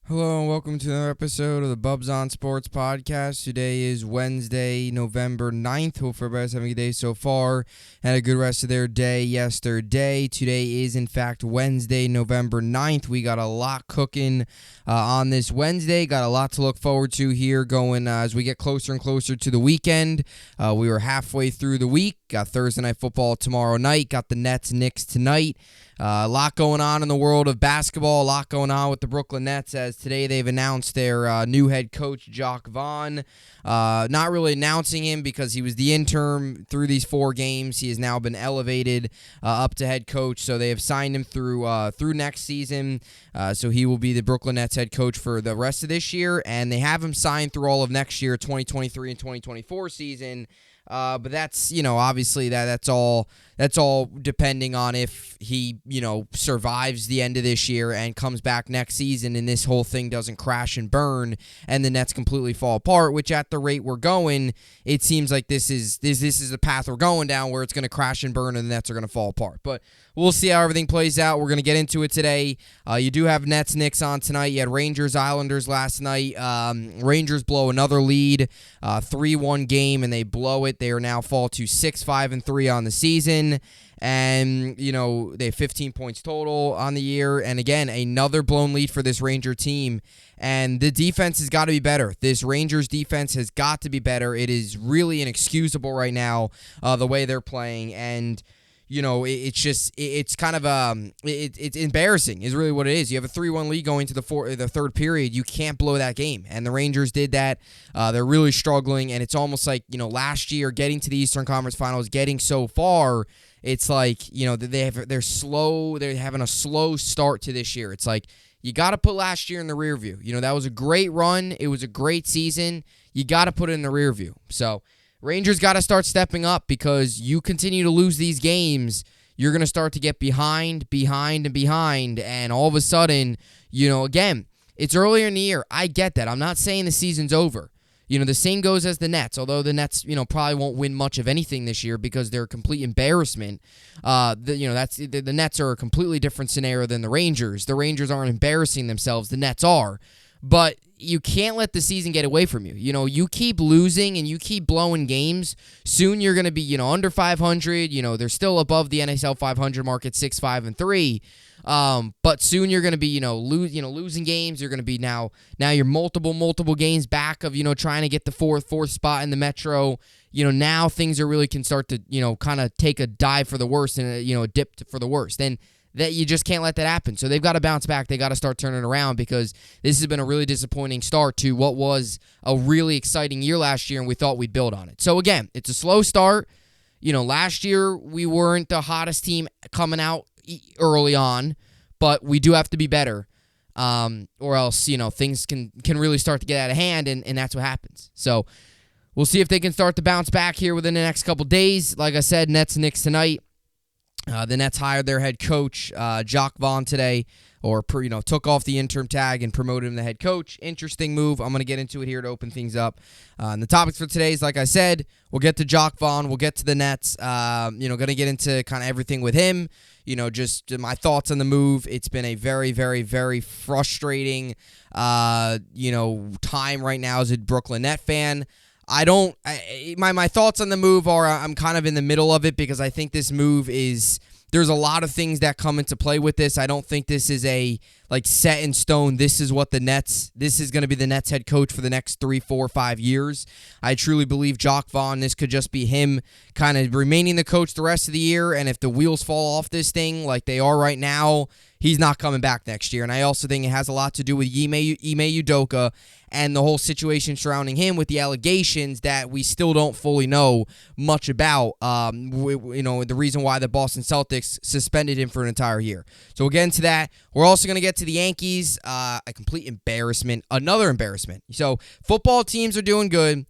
Hello and welcome to another episode of the Bubbs on Sports podcast. Today is Wednesday, November 9th. Hope everybody's having a good day so far. Had a good rest of their day yesterday. Today is, in fact, Wednesday, November 9th. We got a lot cooking on this Wednesday. Got a lot to look forward to here going as we get closer and closer to the weekend. We were halfway through the week. Got Thursday Night Football tomorrow night. Got the Nets-Knicks tonight. A lot going on in the world of basketball, a lot going on with the Brooklyn Nets as today they've announced their new head coach, Jacque Vaughn. Not really announcing him because he was the interim through these 4 games. He has now been elevated up to head coach, so they have signed him through next season. So he will be the Brooklyn Nets head coach for the rest of this year, and they have him signed through all of next year, 2023 and 2024 season. But that's, obviously that's all depending on if he, survives the end of this year and comes back next season and this whole thing doesn't crash and burn and the Nets completely fall apart, which at the rate we're going, it seems like this is the path we're going down where it's going to crash and burn and the Nets are going to fall apart. But we'll see how everything plays out. We're going to get into it today. You do have Nets-Knicks on tonight. You had Rangers-Islanders last night. Rangers blow another lead, 3-1 game, and they blow it. They are now fall to 6-5-3 on the season. And, they have 15 points total on the year. And, again, another blown lead for this Ranger team. And the defense has got to be better. This Rangers defense has got to be better. It is really inexcusable right now, the way they're playing. And, it's kind of it's embarrassing is really what it is. You have a 3-1 lead going to the third period. You can't blow that game, and the Rangers did that. They're really struggling, and it's almost like last year getting to the Eastern Conference Finals, getting so far. It's like they're slow. They're having a slow start to this year. It's like you got to put last year in the rear view. That was a great run. It was a great season. You got to put it in the rear view. So. Rangers got to start stepping up because you continue to lose these games, you're going to start to get behind, and all of a sudden, again, it's earlier in the year. I get that. I'm not saying the season's over. The same goes as the Nets, although the Nets, probably won't win much of anything this year because they're a complete embarrassment. The Nets are a completely different scenario than the Rangers. The Rangers aren't embarrassing themselves. The Nets are. But you can't let the season get away from you. You keep losing and you keep blowing games. Soon you're going to be, under 500. They're still above the NHL 500 mark at 6-5-3. But soon you're going to be, losing games. You're going to be now you're multiple games back of, trying to get the fourth spot in the Metro. Now things can start to, kind of take a dive for the worst and, a dip for the worst. And that you just can't let that happen. So they've got to bounce back. They got to start turning around because this has been a really disappointing start to what was a really exciting year last year, and we thought we'd build on it. So again, it's a slow start. Last year we weren't the hottest team coming out early on, but we do have to be better, or else things can really start to get out of hand, and that's what happens. So we'll see if they can start to bounce back here within the next couple days. Like I said, Nets-Knicks tonight. The Nets hired their head coach, Jacque Vaughn, today, or took off the interim tag and promoted him to head coach. Interesting move. I'm going to get into it here to open things up. And the topics for today is, like I said, we'll get to Jacque Vaughn. We'll get to the Nets. Going to get into kind of everything with him. Just my thoughts on the move. It's been a very, very, very frustrating, time right now as a Brooklyn Net fan. My thoughts on the move are I'm kind of in the middle of it because I think this move there's a lot of things that come into play with this. I don't think this is a set in stone. This is going to be the Nets head coach for the next 3, 4, 5 years. I truly believe Jacque Vaughn, this could just be him kind of remaining the coach the rest of the year. And if the wheels fall off this thing like they are right now, he's not coming back next year. And I also think it has a lot to do with Ime Udoka and the whole situation surrounding him with the allegations that we still don't fully know much about. The reason why the Boston Celtics suspended him for an entire year. So we'll get into that. We're also going to get to the Yankees. A complete embarrassment. Another embarrassment. So football teams are doing good.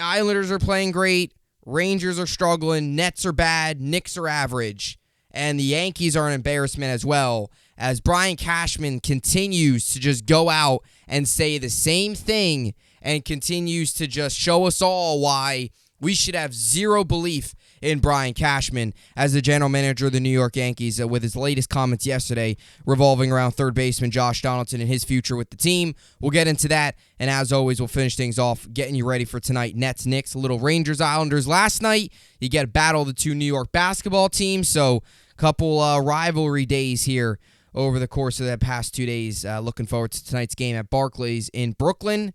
Islanders are playing great. Rangers are struggling. Nets are bad. Knicks are average. And the Yankees are an embarrassment as well, as Brian Cashman continues to just go out and say the same thing and continues to just show us all why We should have zero belief in Brian Cashman as the general manager of the New York Yankees with his latest comments yesterday revolving around third baseman Josh Donaldson and his future with the team. We'll get into that, and as always, we'll finish things off getting you ready for tonight. Nets, Knicks, a little Rangers, Islanders last night. You get a battle of the two New York basketball teams, so a couple rivalry days here over the course of the past 2 days. Looking forward to tonight's game at Barclays in Brooklyn,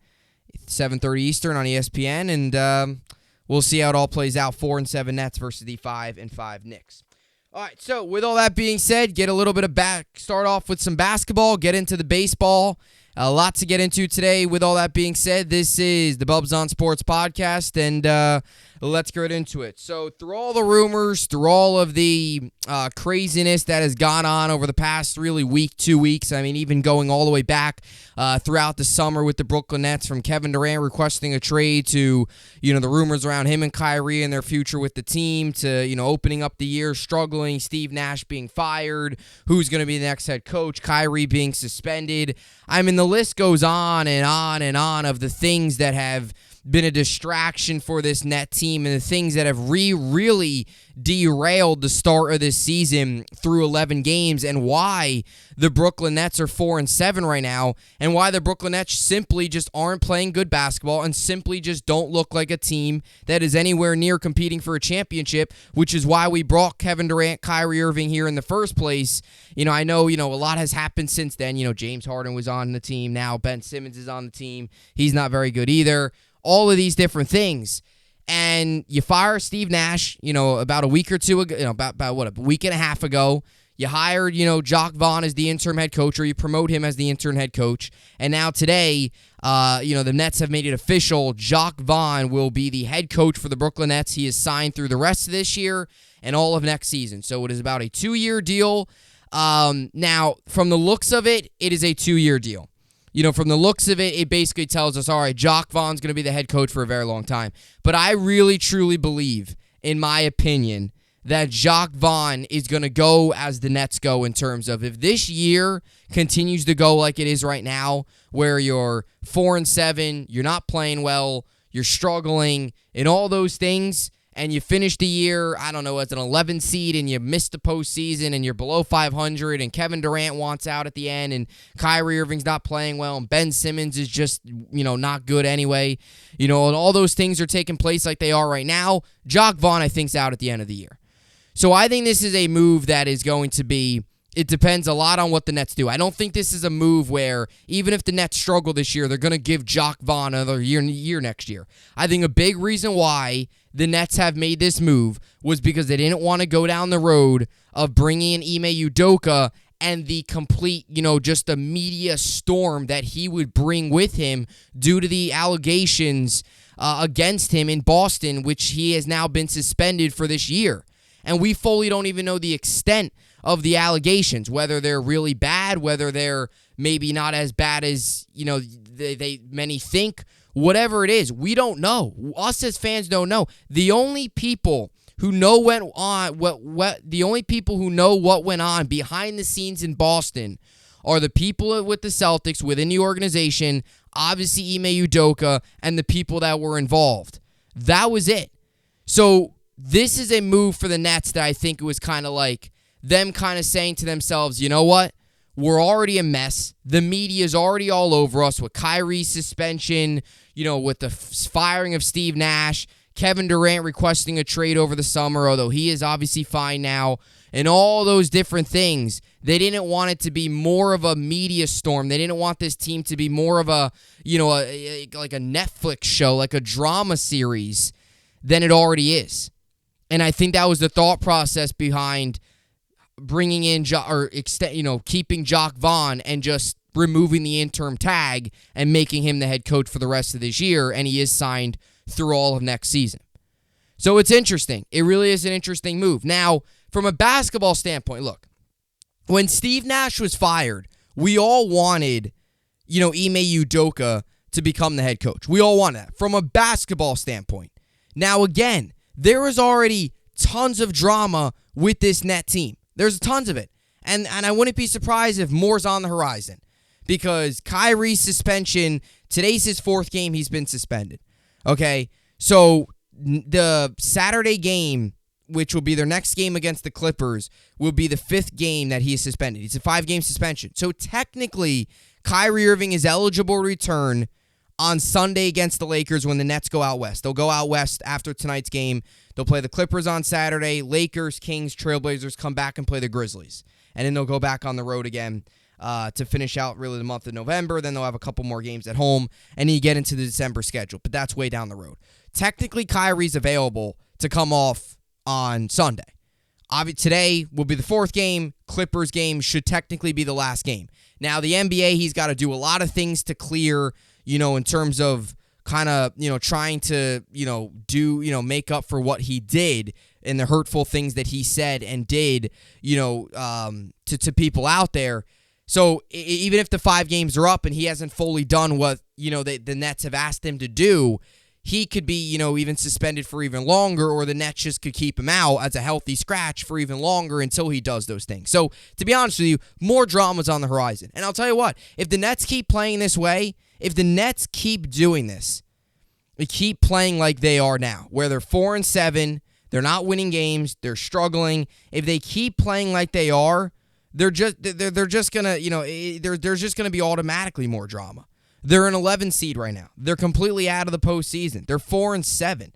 7:30 Eastern on ESPN, and we'll see how it all plays out. 4-7 Nets versus the 5-5 Knicks. All right, so with all that being said, get a little bit of start off with some basketball, get into the baseball. A lot to get into today. With all that being said, this is the Bubbs on Sports podcast, and let's get into it. So through all the rumors, through all of the craziness that has gone on over the past really week, 2 weeks, I mean, even going all the way back throughout the summer with the Brooklyn Nets, from Kevin Durant requesting a trade to, the rumors around him and Kyrie and their future with the team to, opening up the year, struggling, Steve Nash being fired, who's going to be the next head coach, Kyrie being suspended. I mean, the list goes on and on and on of the things that have been a distraction for this Net team and the things that have really derailed the start of this season through 11 games, and why the Brooklyn Nets are 4-7 right now, and why the Brooklyn Nets simply just aren't playing good basketball and simply just don't look like a team that is anywhere near competing for a championship, which is why we brought Kevin Durant, Kyrie Irving here in the first place. I know, a lot has happened since then. James Harden was on the team. Now Ben Simmons is on the team. He's not very good either. All of these different things. And you fire Steve Nash, about a week or two ago, a week and a half ago. You hired, Jacque Vaughn as the interim head coach, or you promote him as the interim head coach. And now today, the Nets have made it official. Jacque Vaughn will be the head coach for the Brooklyn Nets. He is signed through the rest of this year and all of next season. So it is about a 2-year deal. Now, from the looks of it, it is a 2-year deal. From the looks of it, it basically tells us, all right, Jacque Vaughn's going to be the head coach for a very long time. But I really, truly believe, in my opinion, that Jacque Vaughn is going to go as the Nets go, in terms of, if this year continues to go like it is right now, where you're 4-7, you're not playing well, you're struggling, and all those things, and you finish the year, I don't know, as an 11 seed, and you miss the postseason, and you're below 500, and Kevin Durant wants out at the end, and Kyrie Irving's not playing well, and Ben Simmons is just, not good anyway, and all those things are taking place like they are right now. Jacque Vaughn, I think, is out at the end of the year. So I think this is a move that is going to be, it depends a lot on what the Nets do. I don't think this is a move where, even if the Nets struggle this year, they're going to give Jacque Vaughn another year next year. I think a big reason why the Nets have made this move was because they didn't want to go down the road of bringing in Ime Udoka and the complete, just a media storm that he would bring with him due to the allegations against him in Boston, which he has now been suspended for this year. And we fully don't even know the extent of the allegations, whether they're really bad, whether they're maybe not as bad as, many think. Whatever it is, we don't know. Us as fans don't know. The only people who know what went on behind the scenes in Boston are the people with the Celtics within the organization, obviously Ime Udoka, and the people that were involved. That was it. So this is a move for the Nets that I think it was kind of like them kind of saying to themselves, you know what? We're already a mess. The media's already all over us with Kyrie's suspension, with the firing of Steve Nash, Kevin Durant requesting a trade over the summer, although he is obviously fine now, and all those different things. They didn't want it to be more of a media storm. They didn't want this team to be more of a, like a Netflix show, like a drama series than it already is. And I think that was the thought process behind bringing in keeping Jacque Vaughn and just removing the interim tag and making him the head coach for the rest of this year, and he is signed through all of next season. So it's interesting. It really is an interesting move. Now, from a basketball standpoint, look, when Steve Nash was fired, we all wanted, Ime Udoka to become the head coach. We all wanted that from a basketball standpoint. Now, again, there is already tons of drama with this Net team. There's tons of it. And I wouldn't be surprised if more's on the horizon, because Kyrie's suspension, today's his 4th game he's been suspended. Okay? So The Saturday game, which will be their next game against the Clippers, will be the 5th game that he is suspended. It's a 5-game suspension. So technically, Kyrie Irving is eligible to return on Sunday against the Lakers when the Nets go out west. They'll go out west after tonight's game. They'll play the Clippers on Saturday. Lakers, Kings, Trailblazers come back and play the Grizzlies. And then they'll go back on the road again to finish out really the month of November. Then they'll have a couple more games at home, and then you get into the December schedule. But that's way down the road. Technically, Kyrie's available to come off on Sunday. Today will be the 4th game. Clippers game should technically be the last game. Now, the NBA, he's got to do a lot of things to clear, in terms of kind of, trying to, make up for what he did and the hurtful things that he said and did, to people out there. So even if the 5 games are up and he hasn't fully done what, the Nets have asked him to do, he could be, even suspended for even longer, or the Nets just could keep him out as a healthy scratch for even longer until he does those things. So, to be honest with you, more drama's on the horizon. And I'll tell you what, if the Nets keep playing this way, if the Nets keep doing this, they keep playing like they are now, where they're 4-7, they're not winning games, they're struggling. If they keep playing like they are, they're just gonna, there's just gonna be automatically more drama. They're an 11 seed right now. They're completely out of the postseason. They're 4-7.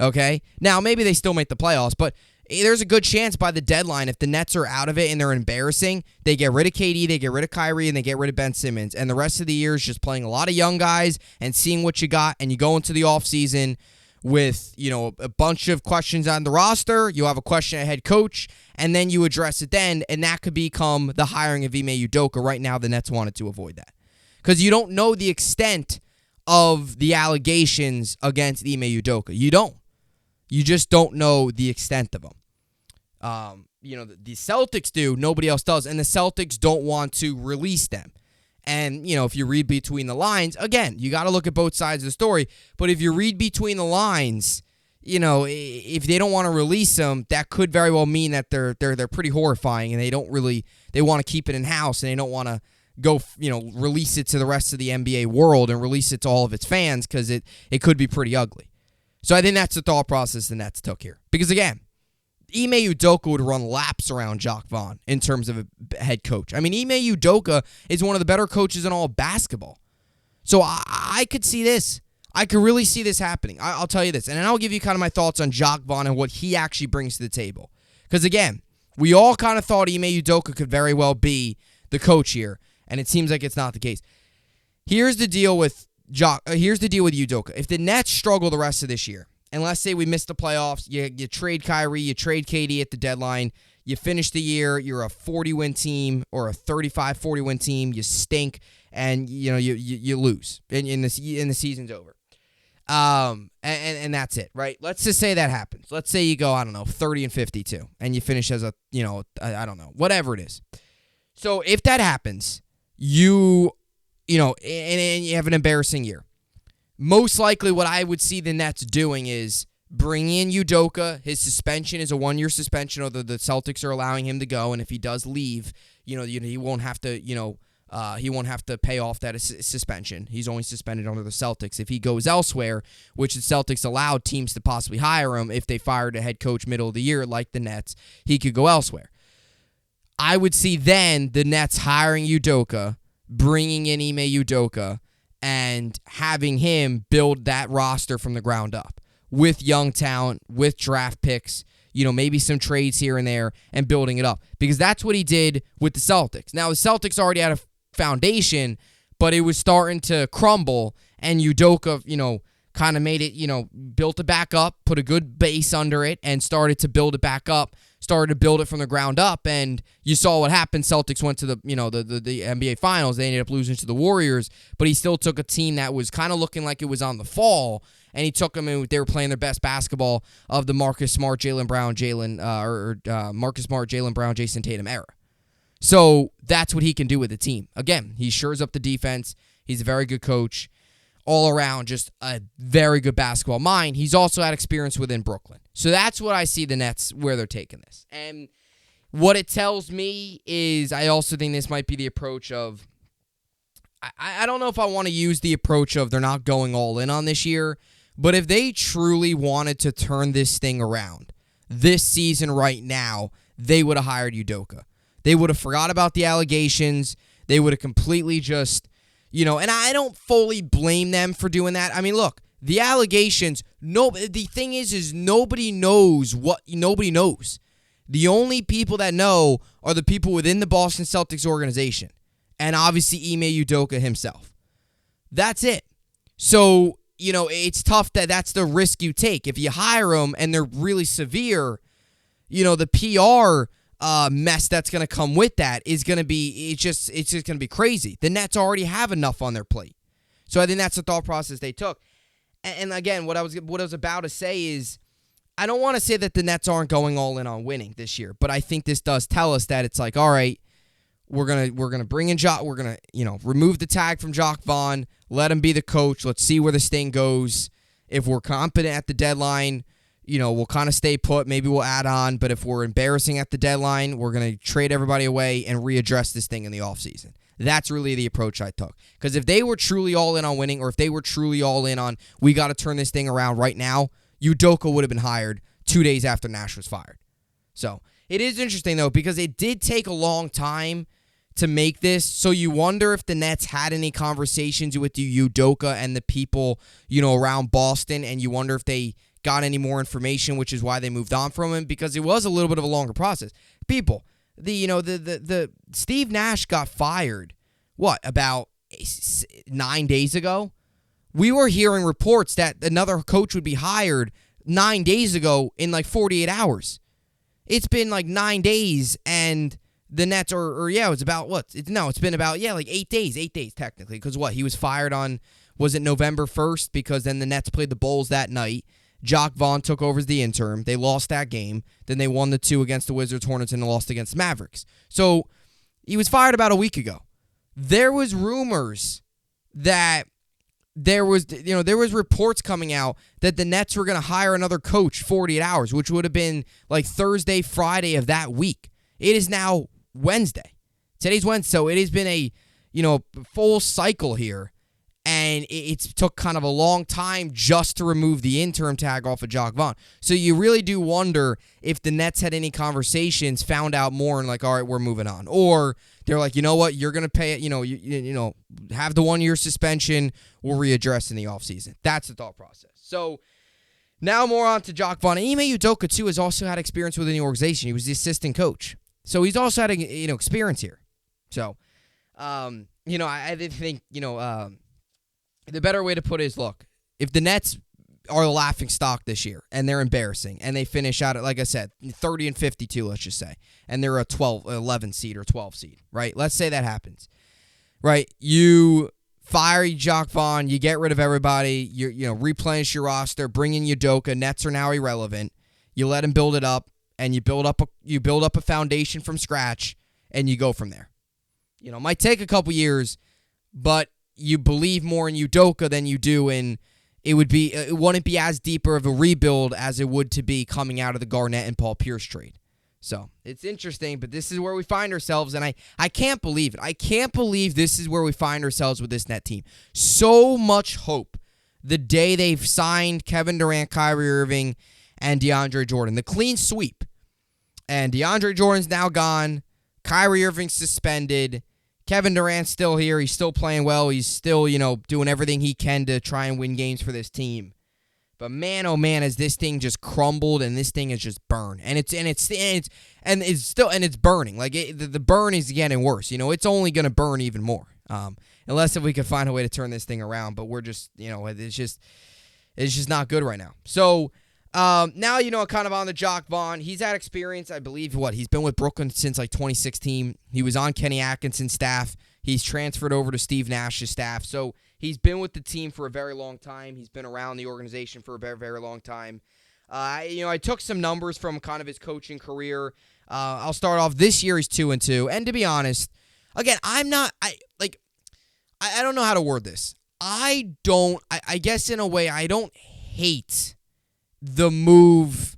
Okay? Now, maybe they still make the playoffs, but there's a good chance by the deadline, if the Nets are out of it and they're embarrassing, they get rid of KD, they get rid of Kyrie, and they get rid of Ben Simmons. And the rest of the year is just playing a lot of young guys and seeing what you got, and you go into the offseason with, a bunch of questions on the roster. You have a question at head coach, and then you address it then, and that could become the hiring of Ime Udoka. Right now, the Nets wanted to avoid that, because you don't know the extent of the allegations against Ime Udoka. You don't. You just don't know the extent of them. The Celtics do. Nobody else does. And the Celtics don't want to release them. And, if you read between the lines, again, you got to look at both sides of the story. But if you read between the lines, if they don't want to release them, that could very well mean that they're pretty horrifying, and they want to keep it in-house, and they don't want to go, release it to the rest of the NBA world and release it to all of its fans, because it could be pretty ugly. So I think that's the thought process the Nets took here. Because, again, Ime Udoka would run laps around Jacque Vaughn in terms of a head coach. I mean, Ime Udoka is one of the better coaches in all of basketball. So I could see this. I could really see this happening. I'll tell you this. And then I'll give you kind of my thoughts on Jacque Vaughn and what he actually brings to the table. Because, again, we all kind of thought Ime Udoka could very well be the coach here, and it seems like it's not the case. Here's the deal with Udoka. If the Nets struggle the rest of this year, and let's say we miss the playoffs, you trade Kyrie, you trade KD at the deadline, you finish the year, you're a 40-win team or a 35-40-win team, you stink, and you lose, and the season's over. And that's it, right? Let's just say that happens. Let's say you go, 30-52, and you finish as a, I don't know, whatever it is. So if that happens, and you have an embarrassing year, most likely what I would see the Nets doing is bringing in Udoka. His suspension is a 1-year suspension, although the Celtics are allowing him to go, and if he does leave, he won't have to, he won't have to pay off that suspension. He's only suspended under the Celtics. If he goes elsewhere, which the Celtics allowed teams to possibly hire him if they fired a head coach middle of the year like the Nets, he could go elsewhere. I would see then the Nets hiring Udoka, bringing in Ime Udoka, and having him build that roster from the ground up with young talent, with draft picks, maybe some trades here and there, and building it up. Because that's what he did with the Celtics. Now, the Celtics already had a foundation, but it was starting to crumble, and Udoka, kind of made it, built it back up, put a good base under it, and started to build it back up, started to build it from the ground up, and you saw what happened. Celtics went to the NBA Finals. They ended up losing to the Warriors, but he still took a team that was kind of looking like it was on the fall, and he took them in. They were playing their best basketball of the Marcus Smart, Jaylen Brown, Jason Tatum era. So that's what he can do with the team. Again, he shores up the defense. He's a very good coach. All around, just a very good basketball mind. He's also had experience within Brooklyn. So that's what I see the Nets, where they're taking this. And what it tells me is I also think this might be the approach of, I don't know if I want to use the approach of they're not going all in on this year, But if they truly wanted to turn this thing around this season right now, they would have hired Udoka. They would have forgot about the allegations. They would have completely just, and I don't fully blame them for doing that. I mean, look, the allegations, the thing is nobody knows what nobody knows. The only people that know are the people within the Boston Celtics organization. And obviously Ime Udoka himself. That's it. So, it's tough that's the risk you take. If you hire them and they're really severe, the PR mess that's going to come with that is going to be, it's just going to be crazy. The Nets already have enough on their plate. So I think that's the thought process they took. And again, what I was about to say is, I don't want to say that the Nets aren't going all in on winning this year, but I think this does tell us that it's like, all right, we're gonna bring in Jacque, we're gonna remove the tag from Jacque Vaughn, let him be the coach. Let's see where this thing goes. If we're competent at the deadline, we'll kind of stay put. Maybe we'll add on, but if we're embarrassing at the deadline, we're gonna trade everybody away and readdress this thing in the offseason. That's really the approach I took. Because if they were truly all in on winning, or if they were truly all in on we got to turn this thing around right now, Udoka would have been hired 2 days after Nash was fired. So it is interesting, though, because it did take a long time to make this. So you wonder if the Nets had any conversations with the Udoka and the people, around Boston, and you wonder if they got any more information, which is why they moved on from him, because it was a little bit of a longer process. People, the Steve Nash got fired, about 9 days ago? We were hearing reports that another coach would be hired 9 days ago in like 48 hours. It's been like 9 days, and the Nets it was about it's been about, like 8 days. 8 days, technically, because he was fired on, was it November 1st? Because then the Nets played the Bulls that night. Jacque Vaughn took over as the interim. They lost that game. Then they won the 2 against the Wizards, Hornets, and lost against the Mavericks. So he was fired about a week ago. There was rumors that there was reports coming out that the Nets were going to hire another coach 48 hours, which would have been like Thursday, Friday of that week. It is now Wednesday. Today's Wednesday, so it has been a full cycle here, and it's took kind of a long time just to remove the interim tag off of Jacque Vaughn. So you really do wonder if the Nets had any conversations, found out more, and like, all right, we're moving on. Or they're like, you know what, you're going to pay it, have the 1 year suspension, we'll readdress in the offseason. That's the thought process. So now more on to Jacque Vaughn. Ime Udoka, too, has also had experience within the organization. He was the assistant coach. So he's also had experience here. So, I think, the better way to put it is, look, if the Nets are the laughing stock this year and they're embarrassing and they finish out at, like I said, 30-52, let's just say, and they're a 11 seed or 12 seed, right? Let's say that happens, right? You fire Jacque Vaughn, you get rid of everybody, you replenish your roster, bring in Udoka. Nets are now irrelevant. You let him build it up, and you build up a foundation from scratch, and you go from there. It might take a couple years, but you believe more in Udoka than you do in it wouldn't be as deeper of a rebuild as it would to be coming out of the Garnett and Paul Pierce trade. So it's interesting, but this is where we find ourselves, and I can't believe it. I can't believe this is where we find ourselves with this Net team. So much hope the day they've signed Kevin Durant, Kyrie Irving, and DeAndre Jordan. The clean sweep. And DeAndre Jordan's now gone. Kyrie Irving's suspended. Kevin Durant's still here. He's still playing well. He's still, doing everything he can to try and win games for this team. But man, oh man, has this thing just crumbled and this thing is just burned. And it's burning. Like the burn is getting worse. It's only going to burn even more. Unless if we could find a way to turn this thing around. But we're just, it's just not good right now. So now, kind of on the Jacque Vaughn, he's had experience, I believe, he's been with Brooklyn since like 2016. He was on Kenny Atkinson's staff. He's transferred over to Steve Nash's staff. So he's been with the team for a very long time. He's been around the organization for a very, very long time. I took some numbers from kind of his coaching career. I'll start off this year. He's 2-2. And to be honest, again, I don't know how to word this. I guess in a way, I don't hate the move.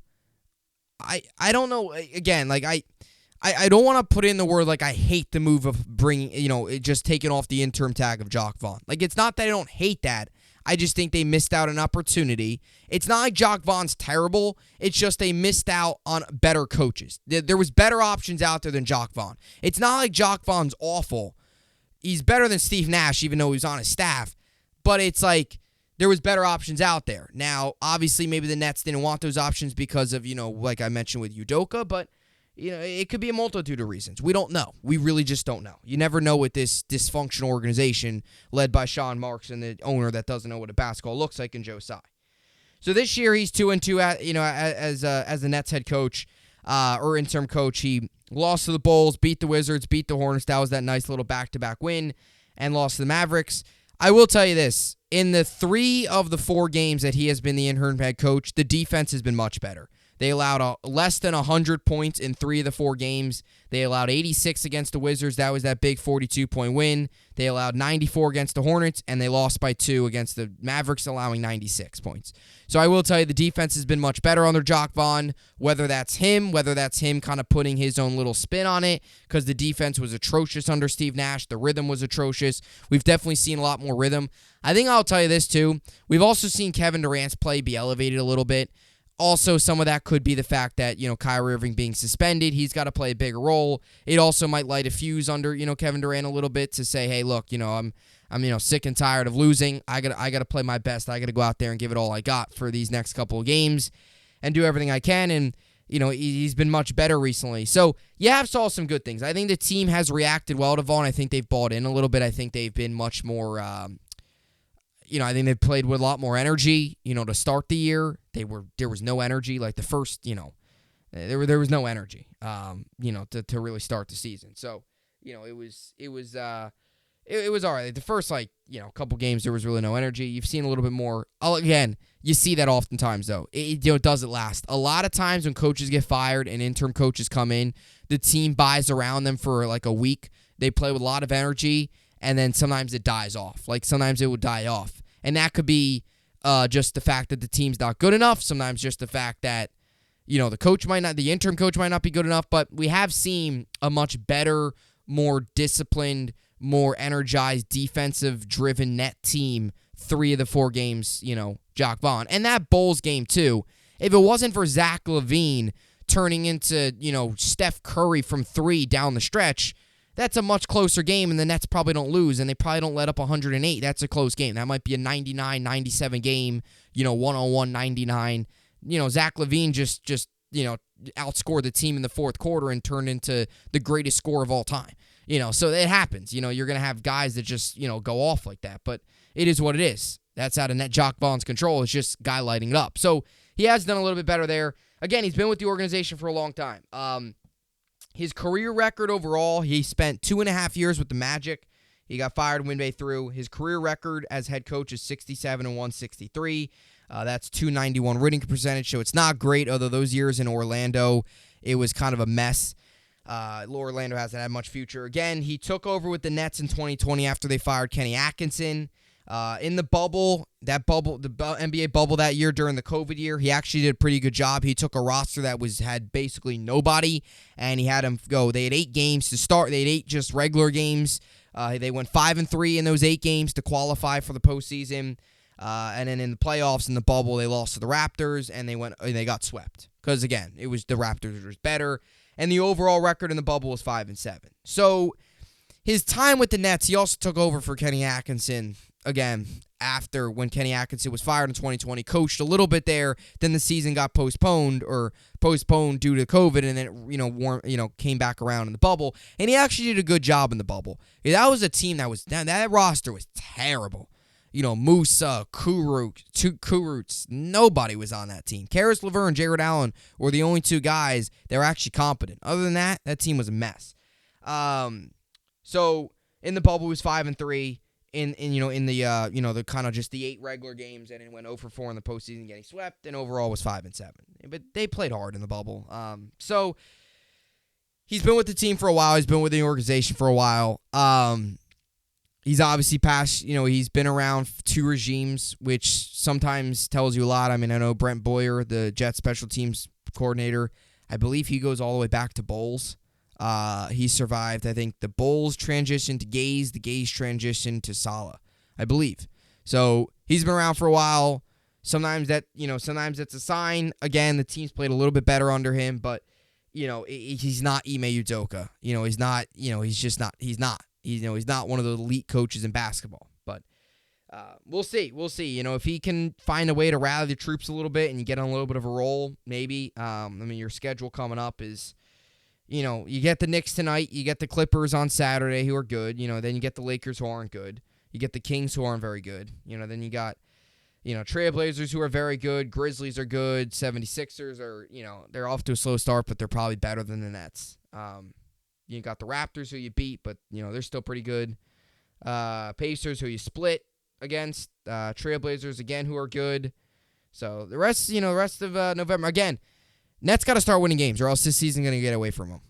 I don't know. Again, like I don't want to put in the word like I hate the move of bringing, just taking off the interim tag of Jacque Vaughn. Like it's not that I don't hate that. I just think they missed out an opportunity. It's not like Jacque Vaughn's terrible. It's just they missed out on better coaches. There was better options out there than Jacque Vaughn. It's not like Jacque Vaughn's awful. He's better than Steve Nash, even though he was on his staff. But it's like there was better options out there. Now, obviously, maybe the Nets didn't want those options because of, like I mentioned with Udoka, but it could be a multitude of reasons. We don't know. We really just don't know. You never know with this dysfunctional organization led by Sean Marks and the owner that doesn't know what a basketball looks like in Joe Tsai. So this year he's 2-2 as the Nets head coach or interim coach. He lost to the Bulls, beat the Wizards, beat the Hornets. That was that nice little back-to-back win, and lost to the Mavericks. I will tell you this. In the 3 of the 4 games that he has been the interim head coach, the defense has been much better. They allowed less than 100 points in 3 of the 4 games. They allowed 86 against the Wizards. That was that big 42-point win. They allowed 94 against the Hornets, and they lost by 2 against the Mavericks, allowing 96 points. So I will tell you the defense has been much better under Jacque Vaughn, whether that's him kind of putting his own little spin on it, because the defense was atrocious under Steve Nash. The rhythm was atrocious. We've definitely seen a lot more rhythm. I think I'll tell you this, too. We've also seen Kevin Durant's play be elevated a little bit. Also, some of that could be the fact that, Kyrie Irving being suspended, he's got to play a bigger role. It also might light a fuse under, Kevin Durant a little bit to say, hey, look, I'm sick and tired of losing. I got to play my best. I got to go out there and give it all I got for these next couple of games and do everything I can. And, he's been much better recently. So, I've saw some good things. I think the team has reacted well to Vaughn. I think they've bought in a little bit. I think they've been much more I think they played with a lot more energy, to start the year. There was no energy. Like the first, there was no energy, to really start the season. So, it was all right. The first, couple games, there was really no energy. You've seen a little bit more. Again, you see that oftentimes, though. It doesn't last. A lot of times when coaches get fired and interim coaches come in, the team buys around them for like a week. They play with a lot of energy, and then sometimes it dies off. Like sometimes it would die off. And that could be just the fact that the team's not good enough. Sometimes just the fact that, the interim coach might not be good enough. But we have seen a much better, more disciplined, more energized, defensive-driven net team 3 of the 4 games, Jacque Vaughn. And that Bulls game, too. If it wasn't for Zach LaVine turning into, Steph Curry from 3 down the stretch, that's a much closer game, and the Nets probably don't lose, and they probably don't let up 108. That's a close game. That might be a 99-97 game, 101-99. Zach LaVine just outscored the team in the fourth quarter and turned into the greatest scorer of all time. So it happens. You're going to have guys that just, go off like that, but it is what it is. That's out of Jacque Vaughn's control. It's just guy lighting it up. So he has done a little bit better there. Again, he's been with the organization for a long time. His career record overall, he spent 2.5 years with the Magic. He got fired midway through. His career record as head coach is 67-163. That's .291 winning percentage, so it's not great, although those years in Orlando, it was kind of a mess. Orlando hasn't had much future. Again, he took over with the Nets in 2020 after they fired Kenny Atkinson. In the bubble, the NBA bubble that year during the COVID year, he actually did a pretty good job. He took a roster that had basically nobody, and he had them go. They had 8 games to start. They had 8 just regular games. They went 5-3 in those 8 games to qualify for the postseason. And then in the playoffs, in the bubble, they lost to the Raptors, and they got swept. Because, again, it was the Raptors was better. And the overall record in the bubble was 5-7. So his time with the Nets, he also took over for Kenny Atkinson. Again, after when Kenny Atkinson was fired in 2020, coached a little bit there, then the season got postponed due to COVID, and then came back around in the bubble, and he actually did a good job in the bubble. That was a team that roster was terrible. Musa, Kurucs, nobody was on that team. Karis LeVert and Jared Allen were the only 2 guys that were actually competent. Other than that, that team was a mess. So in the bubble, it was 5-3. In the kind of just the 8 regular games, and it went 0-4 in the postseason, getting swept, and overall was 5-7. But they played hard in the bubble. So he's been with the team for a while. He's been with the organization for a while. He's obviously passed. He's been around 2 regimes, which sometimes tells you a lot. I mean, I know Brent Boyer, the Jets special teams coordinator, I believe he goes all the way back to Bowles. He survived, I think, the Bulls transition to Gaze, the Gaze transition to Saleh, I believe. So He's been around for a while. Sometimes that's a sign. Again, the team's played a little bit better under him, but he's not Ime Udoka. He's not. He's just not. He's not. He's not one of the elite coaches in basketball. But we'll see. We'll see. If he can find a way to rally the troops a little bit and get on a little bit of a roll, maybe. Your schedule coming up is, you get the Knicks tonight. You get the Clippers on Saturday, who are good. Then you get the Lakers, who aren't good. You get the Kings, who aren't very good. Then you got, Trailblazers, who are very good. Grizzlies are good. 76ers are, they're off to a slow start, but they're probably better than the Nets. You got the Raptors, who you beat, but, they're still pretty good. Pacers, who you split against. Trailblazers, again, who are good. So the rest of November, again, Nets got to start winning games, or else this season's going to get away from them.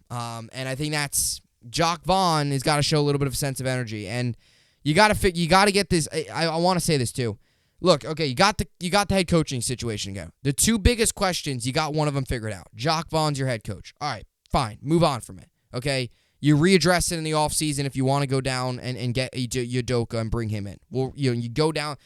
And I think that's Jacque Vaughn has got to show a little bit of a sense of energy, and you got to get this. I want to say this too. Look, okay, you got the head coaching situation again. The two biggest questions, you got one of them figured out. Jacque Vaughn's your head coach. All right, fine, move on from it. Okay, you readdress it in the offseason if you want to go down and get Udoka and bring him in. Well, you go down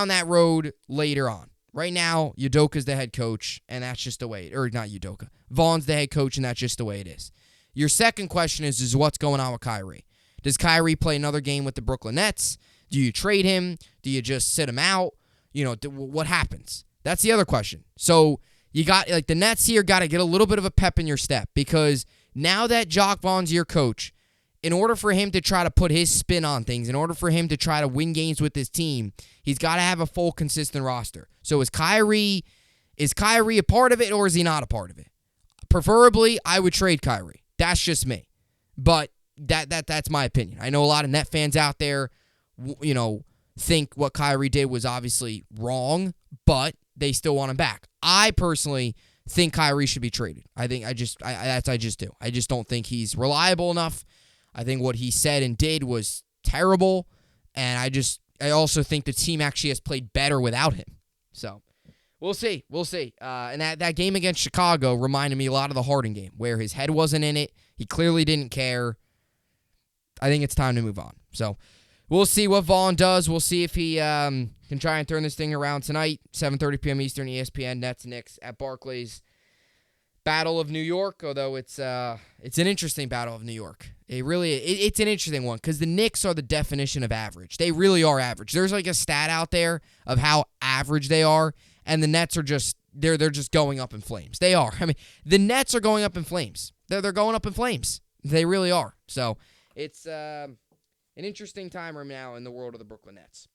that road later on. Right now, Udoka's the head coach, and that's just the way or not Udoka. Vaughn's the head coach, and that's just the way it is. Your second question is what's going on with Kyrie? Does Kyrie play another game with the Brooklyn Nets? Do you trade him? Do you just sit him out? What happens? That's the other question. So you got the Nets here got to get a little bit of a pep in your step, because now that Jacque Vaughn's your coach, in order for him to try to put his spin on things, in order for him to try to win games with his team, he's got to have a full, consistent roster. So is Kyrie a part of it, or is he not a part of it? Preferably, I would trade Kyrie. That's just me. But that's my opinion. I know a lot of Net fans out there, think what Kyrie did was obviously wrong, but they still want him back. I personally think Kyrie should be traded. I just do. I just don't think he's reliable enough. I think what he said and did was terrible, and I also think the team actually has played better without him. So we'll see. And that game against Chicago reminded me a lot of the Harden game, where his head wasn't in it. He clearly didn't care. I think it's time to move on. So we'll see what Vaughn does. We'll see if he can try and turn this thing around tonight. 7:30 p.m. Eastern, ESPN, Nets, Knicks at Barclays. Battle of New York, although it's an interesting Battle of New York. It's an interesting one, because the Knicks are the definition of average. They really are average. There's a stat out there of how average they are, and the Nets are they're just going up in flames. They are. The Nets are going up in flames. They're going up in flames. They really are. So it's an interesting time right now in the world of the Brooklyn Nets.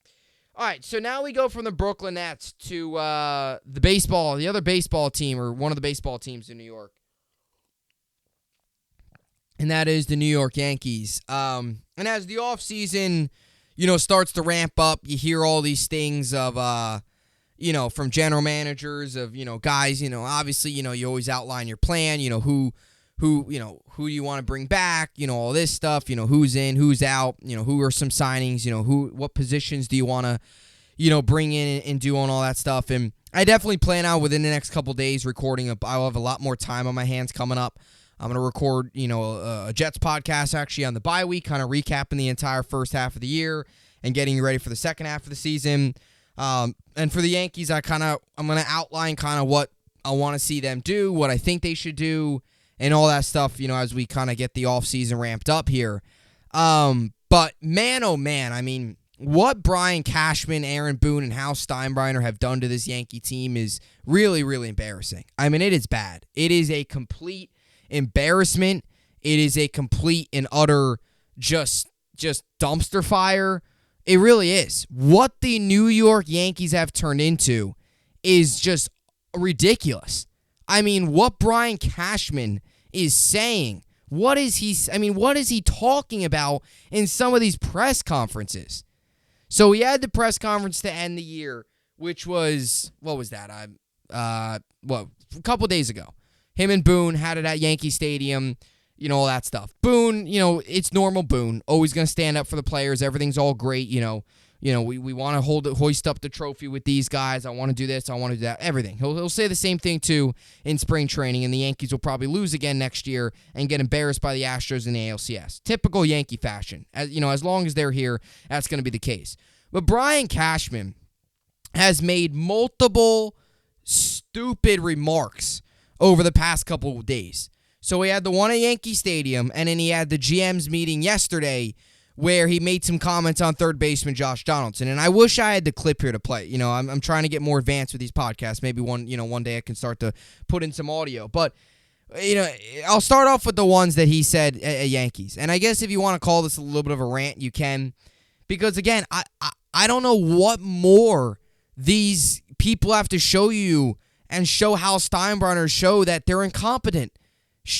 All right, so now we go from the Brooklyn Nets to the other baseball team, or one of the baseball teams in New York, and that is the New York Yankees. And as the offseason, starts to ramp up, you hear all these things of, from general managers of, guys, obviously, you always outline your plan, who you want to bring back, all this stuff, who's in, who's out, who are some signings, what positions do you want to, bring in and do on all that stuff. And I definitely plan out within the next couple days recording. I'll have a lot more time on my hands coming up. I'm going to record, a Jets podcast actually on the bye week, kind of recapping the entire first half of the year and getting ready for the second half of the season. And for the Yankees, I'm going to outline kind of what I want to see them do, what I think they should do, and all that stuff, as we kind of get the offseason ramped up here. But man, oh man, what Brian Cashman, Aaron Boone, and Hal Steinbrenner have done to this Yankee team is really, really embarrassing. It is bad. It is a complete embarrassment. It is a complete and utter just dumpster fire. It really is. What the New York Yankees have turned into is just ridiculous. What Brian Cashman is saying, what is he talking about in some of these press conferences? So he had the press conference to end the year, which was, what was that? A couple days ago. Him and Boone had it at Yankee Stadium, all that stuff. Boone, it's normal Boone, always going to stand up for the players. Everything's all great, we want to hoist up the trophy with these guys. I want to do this. I want to do that. Everything. He'll say the same thing, too, in spring training, and the Yankees will probably lose again next year and get embarrassed by the Astros in the ALCS. Typical Yankee fashion. As long as they're here, that's going to be the case. But Brian Cashman, has made multiple stupid remarks over the past couple of days. So he had the one at Yankee Stadium, and then he had the GM's meeting yesterday where he made some comments on third baseman Josh Donaldson. And I wish I had the clip here to play. You know, I'm trying to get more advanced with these podcasts. Maybe one day I can start to put in some audio. But, you know, I'll start off with the ones that he said at Yankees. And I guess if you want to call this a little bit of a rant, you can. Because, again, I don't know what more these people have to show you and show Hal Steinbrenner show that they're incompetent.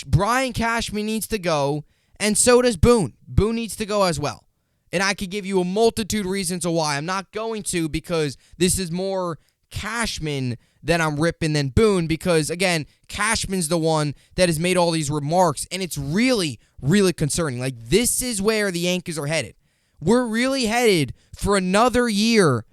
Brian Cashman needs to go, and so does Boone. Boone needs to go as well. And I could give you a multitude of reasons of why. I'm not going to, because this is more Cashman that I'm ripping than Boone, because, again, Cashman's the one that has made all these remarks, and it's really, really concerning. Like, this is where the Yankees are headed. We're really headed for another year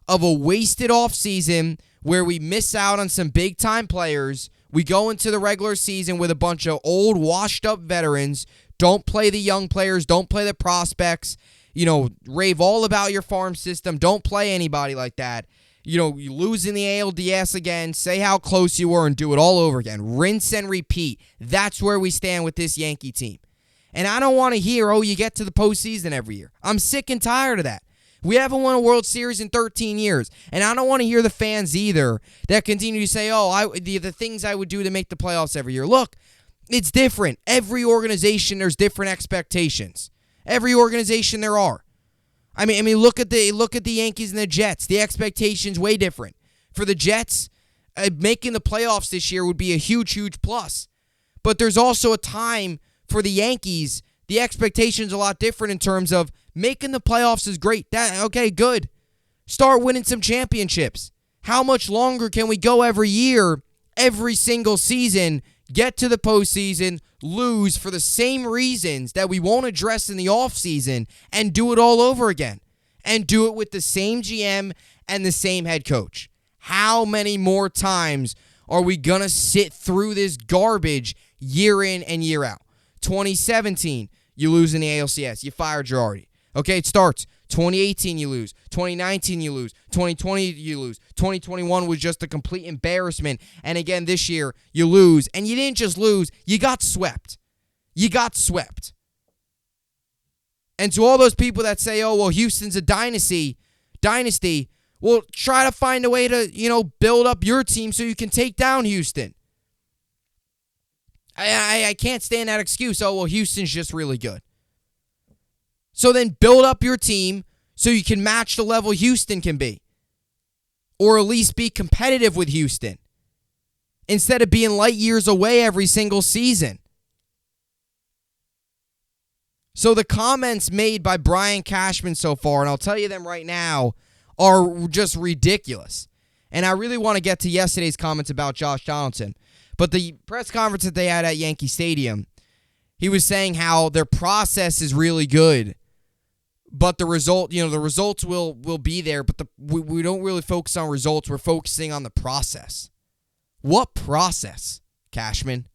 of a wasted offseason where we miss out on some big-time players. We go into the regular season with a bunch of old, washed-up veterans. Don't play the young players. Don't play the prospects. You know, rave all about your farm system. Don't play anybody like that. You know, you lose in the ALDS again. Say how close you were and do it all over again. Rinse and repeat. That's where we stand with this Yankee team. And I don't want to hear, oh, you get to the postseason every year. I'm sick and tired of that. We haven't won a World Series in 13 years. And I don't want to hear the fans either that continue to say, oh, the things I would do to make the playoffs every year. Look, it's different. Every organization, there's different expectations. Every organization there are. I mean, look at the Yankees and the Jets. The expectations way different. For the Jets, making the playoffs this year would be a huge, huge plus. But there's also a time for the Yankees. The expectations are a lot different in terms of making the playoffs is great. Okay, good. Start winning some championships. How much longer can we go every year, every single season, get to the postseason, lose for the same reasons that we won't address in the offseason, and do it all over again? And do it with the same GM and the same head coach. How many more times are we going to sit through this garbage year in and year out? 2017, you lose in the ALCS. You fired Girardi. Okay, it starts. 2018, you lose. 2019, you lose. 2020, you lose. 2021 was just a complete embarrassment. And again, this year, you lose. And you didn't just lose. You got swept. You got swept. And to all those people that say, oh, well, Houston's a dynasty, well, try to find a way to, build up your team so you can take down Houston. I can't stand that excuse. Oh, well, Houston's just really good. So then build up your team so you can match the level Houston can be. Or at least be competitive with Houston. Instead of being light years away every single season. So the comments made by Brian Cashman so far, and I'll tell you them right now, are just ridiculous. And I really want to get to yesterday's comments about Josh Donaldson. But the press conference that they had at Yankee Stadium, he was saying how their process is really good. But the result, the results will be there, but we don't really focus on results. We're focusing on the process. What process, Cashman?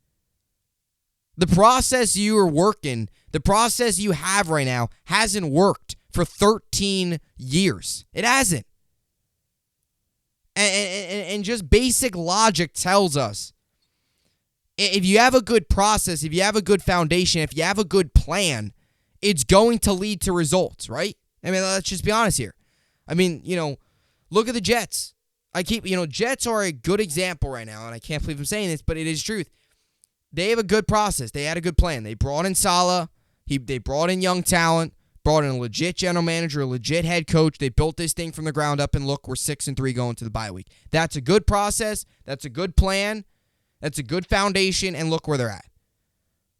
The process you are working, the process you have right now hasn't worked for 13 years. It hasn't. And just basic logic tells us, if you have a good process, if you have a good foundation, if you have a good plan, it's going to lead to results, right? I mean, let's just be honest here. I mean, look at the Jets. Jets are a good example right now, and I can't believe I'm saying this, but it is truth. They have a good process. They had a good plan. They brought in Salah. They brought in young talent, brought in a legit general manager, a legit head coach. They built this thing from the ground up, and look, we're 6-3 going to the bye week. That's a good process. That's a good plan. That's a good foundation, and look where they're at.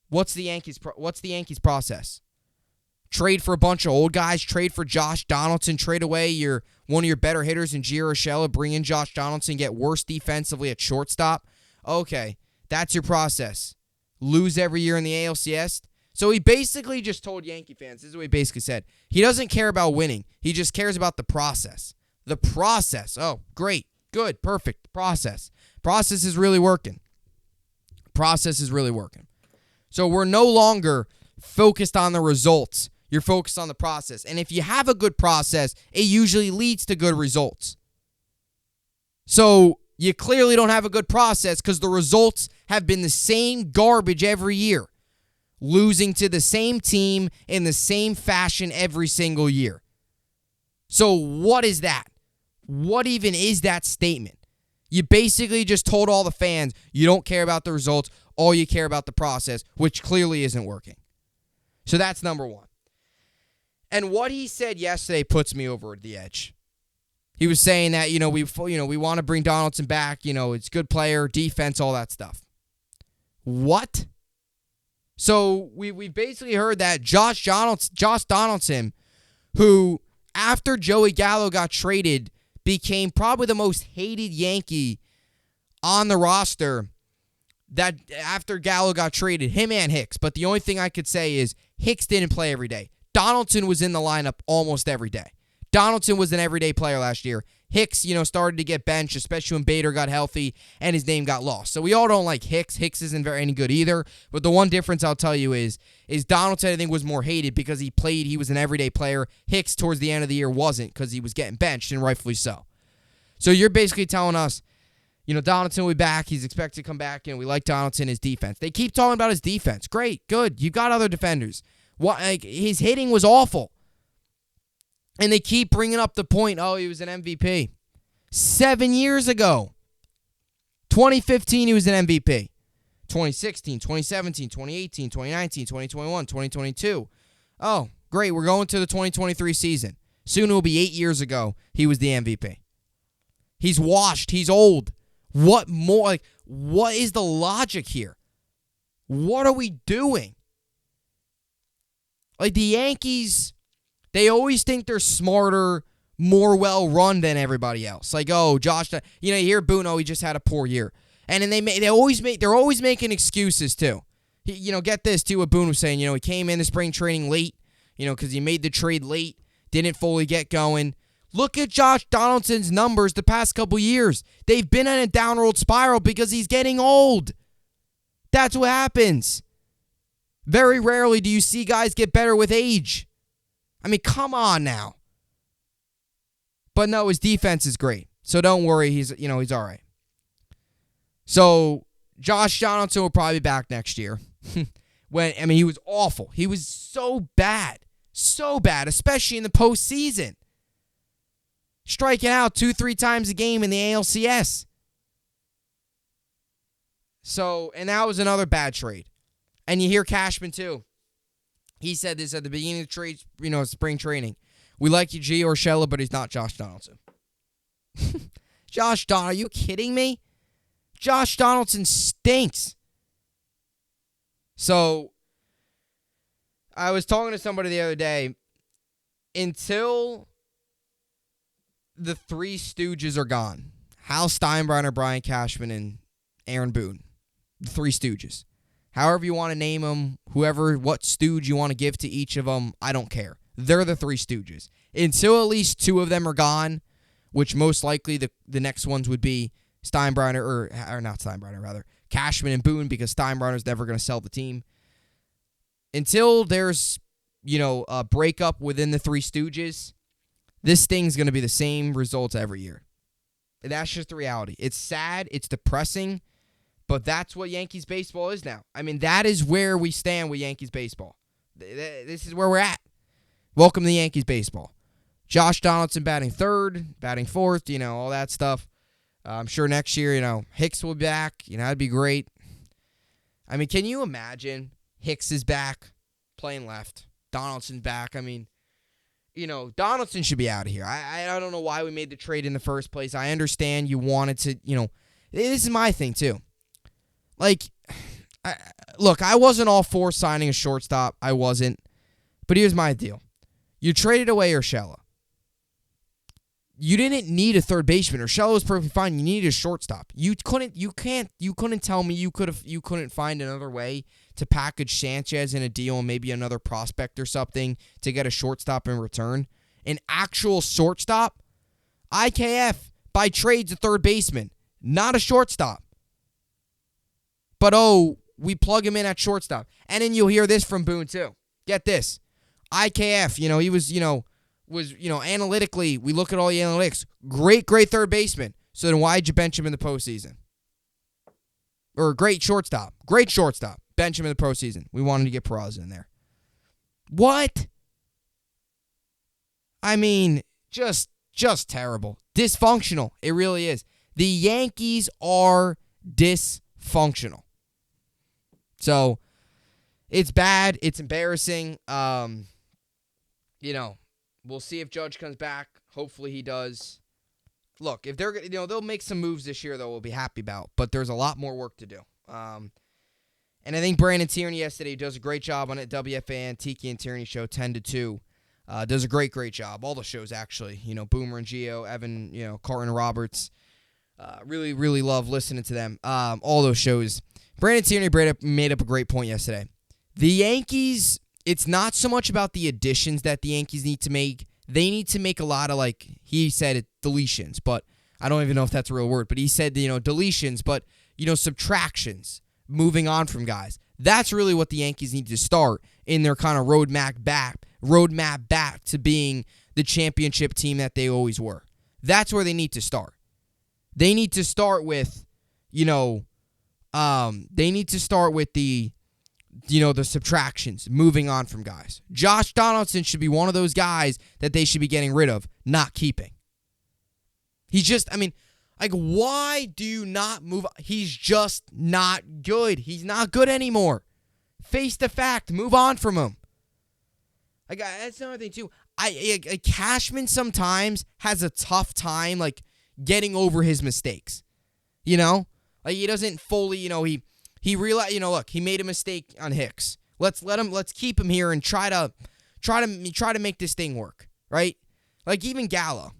What's the Yankees process? Trade for a bunch of old guys, trade for Josh Donaldson, trade away one of your better hitters in Gio Urshela, bring in Josh Donaldson, get worse defensively at shortstop. Okay, that's your process. Lose every year in the ALCS. So he basically just told Yankee fans, this is what he basically said. He doesn't care about winning. He just cares about the process. The process. Oh, great, good, perfect, process. Process is really working. So we're no longer focused on the results. You're focused on the process. And if you have a good process, it usually leads to good results. So you clearly don't have a good process because the results have been the same garbage every year. Losing to the same team in the same fashion every single year. So what is that? What even is that statement? You basically just told all the fans you don't care about the results, all you care about the process, which clearly isn't working. So that's number one. And what he said yesterday puts me over the edge. He was saying that, we want to bring Donaldson back, it's a good player, defense, all that stuff. What? So we basically heard that Josh Donaldson, who after Joey Gallo got traded, became probably the most hated Yankee on the roster, that after Gallo got traded, him and Hicks. But the only thing I could say is Hicks didn't play every day. Donaldson was in the lineup almost every day. Donaldson was an everyday player last year. Hicks, started to get benched, especially when Bader got healthy and his name got lost. So we all don't like Hicks. Hicks isn't any good either. But the one difference I'll tell you is Donaldson, I think, was more hated because he was an everyday player. Hicks, towards the end of the year, wasn't because he was getting benched, and rightfully so. So you're basically telling us, Donaldson will be back. He's expected to come back, and we like Donaldson, his defense. They keep talking about his defense. Great, good. You got other defenders. His hitting was awful. And they keep bringing up the point, he was an MVP. 7 years ago. 2015, he was an MVP. 2016, 2017, 2018, 2019, 2021, 2022. Oh, great. We're going to the 2023 season. Soon it will be 8 years ago he was the MVP. He's washed. He's old. What more? What is the logic here? What are we doing? The Yankees, they always think they're smarter, more well-run than everybody else. Josh, you hear Boone, he just had a poor year. And then they're always making excuses, too. Get this, too, what Boone was saying. He came into spring training late, because he made the trade late, didn't fully get going. Look at Josh Donaldson's numbers the past couple years. They've been on a downward spiral because he's getting old. That's what happens. Very rarely do you see guys get better with age. Come on now. But no, his defense is great. So don't worry, he's all right. So Josh Donaldson will probably be back next year. He was awful. He was so bad, especially in the postseason. Striking out 2-3 times a game in the ALCS. So, and that was another bad trade. And you hear Cashman too. He said this at the beginning of the trade, spring training. We like you, G. Urshela, but he's not Josh Donaldson. Josh Donaldson, are you kidding me? Josh Donaldson stinks. So, I was talking to somebody the other day. Until the Three Stooges are gone, Hal Steinbrenner, Brian Cashman, and Aaron Boone, the Three Stooges. However you want to name them, what stooge you want to give to each of them, I don't care. They're the Three Stooges. Until at least two of them are gone, which most likely the next ones would be Steinbrenner, or not Steinbrenner, rather, Cashman and Boone, because Steinbrenner's never going to sell the team. Until there's, a breakup within the Three Stooges, this thing's going to be the same results every year. And that's just the reality. It's sad. It's depressing. But that's what Yankees baseball is now. That is where we stand with Yankees baseball. This is where we're at. Welcome to Yankees baseball. Josh Donaldson batting third, batting fourth, all that stuff. I'm sure next year, Hicks will be back. That'd be great. Can you imagine Hicks is back playing left, Donaldson back? Donaldson should be out of here. I don't know why we made the trade in the first place. I understand you wanted to, this is my thing too. I wasn't all for signing a shortstop. I wasn't. But here's my deal. You traded away Urshela. You didn't need a third baseman. Urshela was perfectly fine. You needed a shortstop. You couldn't tell me you couldn't find another way to package Sanchez in a deal and maybe another prospect or something to get a shortstop in return. An actual shortstop? IKF by trade's a third baseman, not a shortstop. But, we plug him in at shortstop. And then you'll hear this from Boone, too. Get this. IKF, he was, analytically, we look at all the analytics. Great third baseman. So then why'd you bench him in the postseason? Or great shortstop. Great shortstop. Bench him in the postseason. We wanted to get Peraza in there. What? I mean, just terrible. Dysfunctional. It really is. The Yankees are dysfunctional. So, it's bad. It's embarrassing. We'll see if Judge comes back. Hopefully he does. Look, if they're, they'll make some moves this year that we'll be happy about, but there's a lot more work to do. And I think Brandon Tierney yesterday does a great job on it. WFAN, Tiki and Tierney show 10-2. Does a great job. All the shows, actually. Boomer and Gio, Evan, Carton and Roberts. Really, really love listening to them. All those shows. Brandon Tierney made up a great point yesterday. The Yankees, it's not so much about the additions that the Yankees need to make. They need to make a lot of, he said deletions, but I don't even know if that's a real word. But he said, deletions, but, subtractions, moving on from guys. That's really what the Yankees need to start in their kind of roadmap back to being the championship team that they always were. That's where they need to start. They need to start with, the the subtractions, moving on from guys. Josh Donaldson should be one of those guys that they should be getting rid of, not keeping. He's just, why do you not move? He's just not good. He's not good anymore. Face the fact. Move on from him. That's another thing, too. Cashman sometimes has a tough time, getting over his mistakes. He doesn't fully, he realized, look, he made a mistake on Hicks. Let's keep him here and try to make this thing work, right? Even Gallo.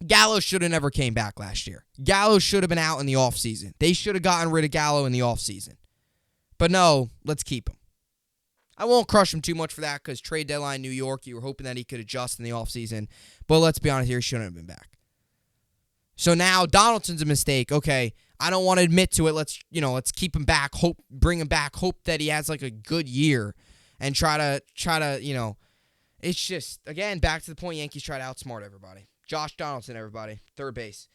Gallo should have never came back last year. Gallo should have been out in the offseason. They should have gotten rid of Gallo in the offseason. But no, let's keep him. I won't crush him too much for that because trade deadline New York, you were hoping that he could adjust in the offseason. But let's be honest here, he shouldn't have been back. So now Donaldson's a mistake. Okay, I don't want to admit to it. Let's keep him back. Bring him back. Hope that he has a good year, and try to. It's just again back to the point. Yankees try to outsmart everybody. Josh Donaldson, everybody, third base.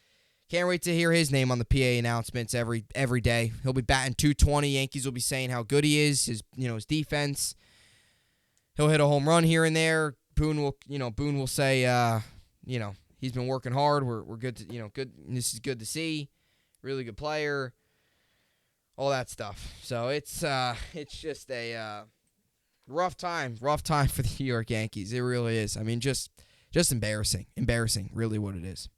Can't wait to hear his name on the PA announcements every day. He'll be batting .220. Yankees will be saying how good he is. His defense. He'll hit a home run here and there. Boone will say he's been working hard. We're good to good. This is good to see. Really good player. All that stuff. So it's just a rough time for the New York Yankees. It really is. Just embarrassing. Embarrassing, really what it is.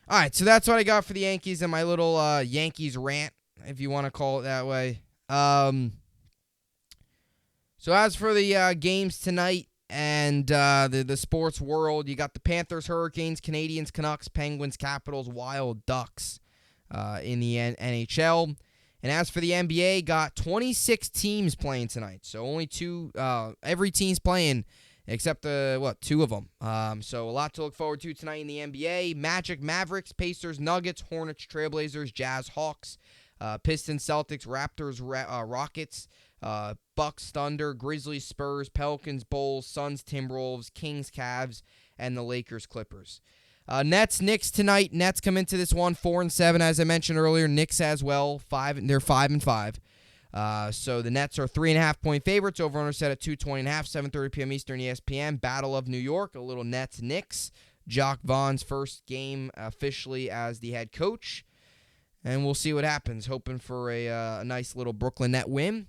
All right, so that's what I got for the Yankees and my little Yankees rant, if you want to call it that way. So as for the games tonight and the sports world, you got the Panthers, Hurricanes, Canadians, Canucks, Penguins, Capitals, Wild, Ducks in the NHL. And as for the NBA, got 26 teams playing tonight. So only every team's playing except two of them. So a lot to look forward to tonight in the NBA. Magic, Mavericks, Pacers, Nuggets, Hornets, Trailblazers, Jazz, Hawks, Pistons, Celtics, Raptors, Rockets, Bucks, Thunder, Grizzlies, Spurs, Pelicans, Bulls, Suns, Timberwolves, Kings, Cavs, and the Lakers, Clippers. Nets, Knicks tonight. Nets come into this one 4-7, as I mentioned earlier. Knicks as well. They're 5-5. So the Nets are 3.5-point favorites. Over-under set at 220.5. 7:30 p.m. Eastern, ESPN. Battle of New York. A little Nets-Knicks. Jacque Vaughn's first game officially as the head coach. And we'll see what happens. Hoping for a nice little Brooklyn Net win.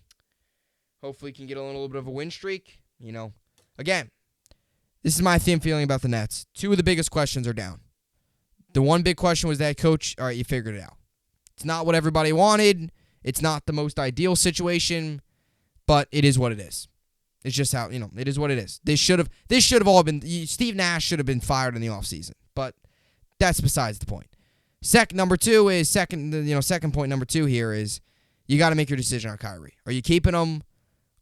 Hopefully can get a little bit of a win streak. Again, this is my feeling about the Nets. Two of the biggest questions are down. The one big question was that coach. All right, you figured it out. It's not what everybody wanted. It's not the most ideal situation, but it is what it is. It's just how, it is what it is. This should have all been, Steve Nash should have been fired in the offseason, but that's besides the point. Second point number two here is you got to make your decision on Kyrie. Are you keeping him?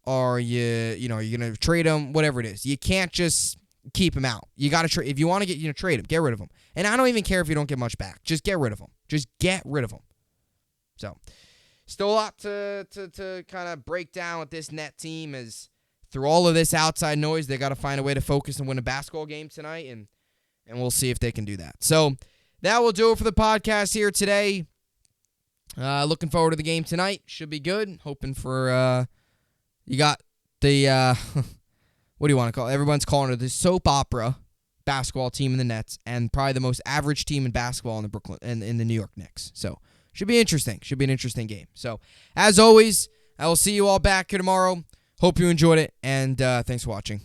Or are you going to trade him? Whatever it is. You can't just keep him out. You got to trade. If you want to trade him, get rid of him. And I don't even care if you don't get much back. Just get rid of him. Just get rid of him. So, still a lot to kind of break down with this Net team as through all of this outside noise, they got to find a way to focus and win a basketball game tonight, and we'll see if they can do that. So, that will do it for the podcast here today. Looking forward to the game tonight. Should be good. Hoping for, you got the, what do you want to call it? Everyone's calling it the soap opera basketball team in the Nets, and probably the most average team in basketball in the Brooklyn and in the New York Knicks. So should be interesting. Should be an interesting game. So as always, I will see you all back here tomorrow. Hope you enjoyed it, and thanks for watching.